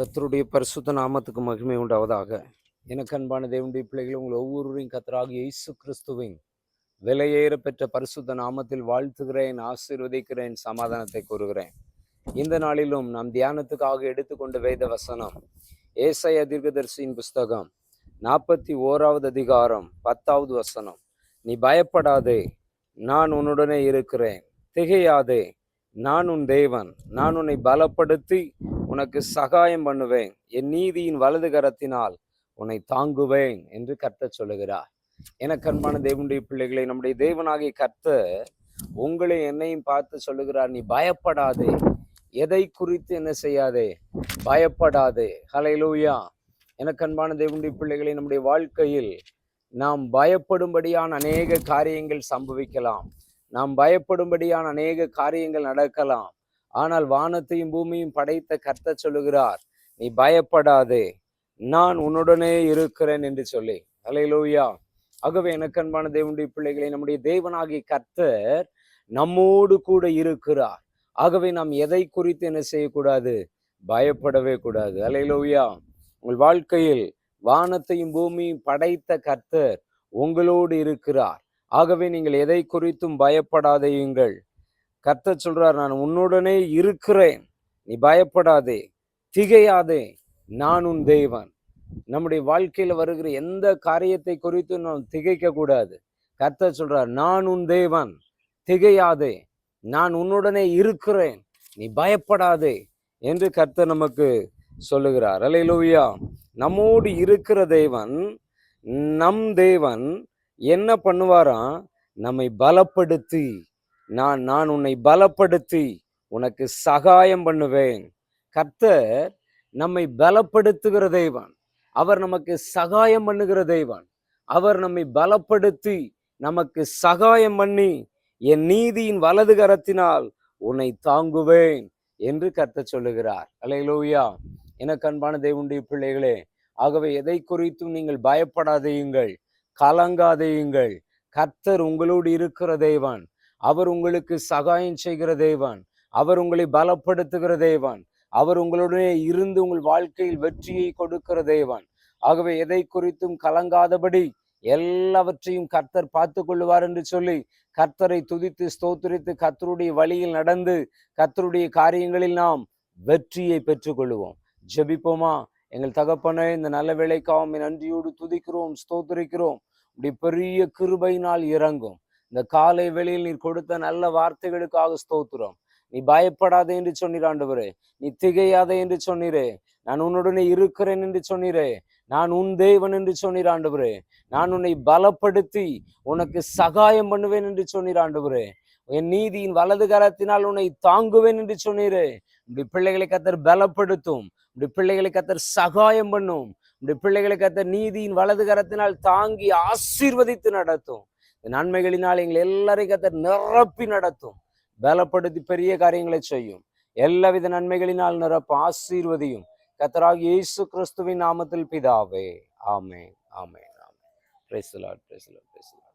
கர்த்தருடைய பரிசுத்த நாமத்துக்கு மகிமை உண்டாவதாக. எனக்கு அன்பான தேவனுடைய பிள்ளைகள், உங்கள் ஒவ்வொருவரையும் கர்த்தராகிய இயேசு கிறிஸ்துவின் விலையேற பெற்ற பரிசுத்த நாமத்தில் வாழ்த்துகிறேன், ஆசீர்வதிக்கிறேன், சமாதானத்தை கூறுகிறேன். இந்த நாளிலும் நாம் தியானத்துக்காக எடுத்துக்கொண்ட வேத வசனம் ஏசாயா தீர்க்கதரிசியின் புஸ்தகம் 41வது அதிகாரம் 10வது வசனம். நீ பயப்படாதே, நான் உன்னுடனே இருக்கிறேன். திகையாதே, நான் உன் தேவன். நான் உன்னை பலப்படுத்தி உனக்கு சகாயம் பண்ணுவேன். என் நீதியின் வலது கரத்தினால் உன்னை தாங்குவேன் என்று கர்த்தர் சொல்லுகிறார். எனக்கு அன்பான தேவனுடைய பிள்ளைகளை, நம்முடைய தேவனாகிய கர்த்தர் உங்களை என்னையும் பார்த்து சொல்லுகிறார், நீ பயப்படாதே. எதை குறித்து என்ன செய்யாதே? பயப்படாதே. ஹல்லேலூயா. எனக்கு அன்பான தேவனுடைய பிள்ளைகளை, நம்முடைய வாழ்க்கையில் நாம் பயப்படும்படியான அநேக காரியங்கள் சம்பவிக்கலாம். நாம் பயப்படும்படியான அநேக காரியங்கள் நடக்கலாம். ஆனால் வானத்தையும் பூமியும் படைத்த கர்த்தர் சொல்லுகிறார், நீ பயப்படாதே, நான் உன்னுடனே இருக்கிறேன் என்று சொல்லி. ஹல்லேலூயா. ஆகவே எனக்கு அன்பான தேவனுடைய பிள்ளைகளை, நம்முடைய தேவனாகிய கர்த்தர் நம்மோடு கூட இருக்கிறார். ஆகவே நாம் எதை குறித்து என்ன செய்யக்கூடாது? பயப்படவே கூடாது. ஹல்லேலூயா. உங்கள் வாழ்க்கையில் வானத்தையும் பூமியும் படைத்த கர்த்தர் உங்களோடு இருக்கிறார். ஆகவே நீங்கள் எதை குறித்தும் பயப்படாதேயுங்கள். கர்த்தர் சொல்றார், நான் உன்னுடனே இருக்கிறேன், நீ பயப்படாதே, திகையாதே, நான் உன் தேவன். நம்முடைய வாழ்க்கையில வருகிற எந்த காரியத்தை குறித்து நாம் திகைக்க கூடாது. கர்த்தர் சொல்றார், நான் உன் தேவன், திகையாதே, நான் உன்னுடனே இருக்கிறேன், நீ பயப்படாதே என்று கர்த்தர் நமக்கு சொல்லுகிறார். அல்லேலூயா. நம்மோடு இருக்கிற தேவன், நம் தேவன் என்ன பண்ணுவாராம்? நம்மை பலப்படுத்தி, நான் உன்னை பலப்படுத்தி உனக்கு சகாயம் பண்ணுவேன். கர்த்தர் நம்மை பலப்படுத்துகிற தேவன். அவர் நமக்கு சகாயம் பண்ணுகிற தேவன். அவர் நம்மை பலப்படுத்தி நமக்கு சகாயம் பண்ணி, என் நீதியின் வலது கரத்தினால் உன்னை தாங்குவேன் என்று கர்த்தர் சொல்லுகிறார். அல்லேலூயா. எனக்கு அன்பான தேவனுடைய பிள்ளைகளே, ஆகவே எதை குறித்தும் நீங்கள் பயப்படாதேயுங்கள், கலங்காதேயுங்கள். கர்த்தர் உங்களோடு இருக்கிற தேவன். அவர் உங்களுக்கு சகாயம் செய்கிற தேவன். அவர் உங்களை பலப்படுத்துகிற தேவன். அவர் உங்களுடனே இருந்து உங்கள் வாழ்க்கையில் வெற்றியை கொடுக்கிற தேவன். ஆகவே எதை குறித்தும் கலங்காதபடி எல்லாவற்றையும் கர்த்தர் பார்த்து கொள்ளுவார் என்று சொல்லி கர்த்தரை துதித்து ஸ்தோத்திரித்து கர்த்தருடைய வழியில் நடந்து கர்த்தருடைய காரியங்களில் நாம் வெற்றியை பெற்றுக்கொள்ளுவோம். ஜெபிப்போமா? எங்கள் தகப்பனே, இந்த நல்ல வேளைக்காக நன்றியோடு துதிக்கிறோம், ஸ்தோத்திரிக்கிறோம். இப்படி பெரிய கிருபையினால் இறங்கும் இந்த காலை வேளையில் நீர் கொடுத்த நல்ல வார்த்தைகளுக்காக ஸ்தோத்திரம். நீ பயப்படாதே என்று சொன்னீர் ஆண்டவரே. நீ திகையாதே என்று சொன்னீரே. நான் உன்னுடனே இருக்கிறேன் என்று சொன்னீரே. நான் உன் தேவன் என்று சொன்னீர் ஆண்டவரே. நான் உன்னை பலப்படுத்தி உனக்கு சகாயம் பண்ணுவேன் என்று சொன்னீர் ஆண்டவரே. என் நீதியின் வலது கரத்தினால் உன்னை தாங்குவேன் என்று சொன்னீரே. இப்படி பிள்ளைகளை கர்த்தர் பலப்படுத்தும். இப்படி பிள்ளைகளை கர்த்தர் சகாயம் பண்ணும். இப்படி பிள்ளைகளை கர்த்தர் நீதியின் வலது கரத்தினால் தாங்கி ஆசீர்வதித்து நடத்தும். நன்மைகளினால் எங்கள் எல்லாரையும் கர்த்தர் நிரப்பி நடத்தும். பலப்படுத்தி பெரிய காரியங்களை செய்யும். எல்லாவித நன்மைகளினால் நிரப்ப ஆசீர்வதியும். கர்த்தராகிய இயேசு கிறிஸ்துவின் நாமத்தில் பிதாவே. ஆமென், ஆமென், ஆமென். Praise the lord, praise the lord, praise the Lord.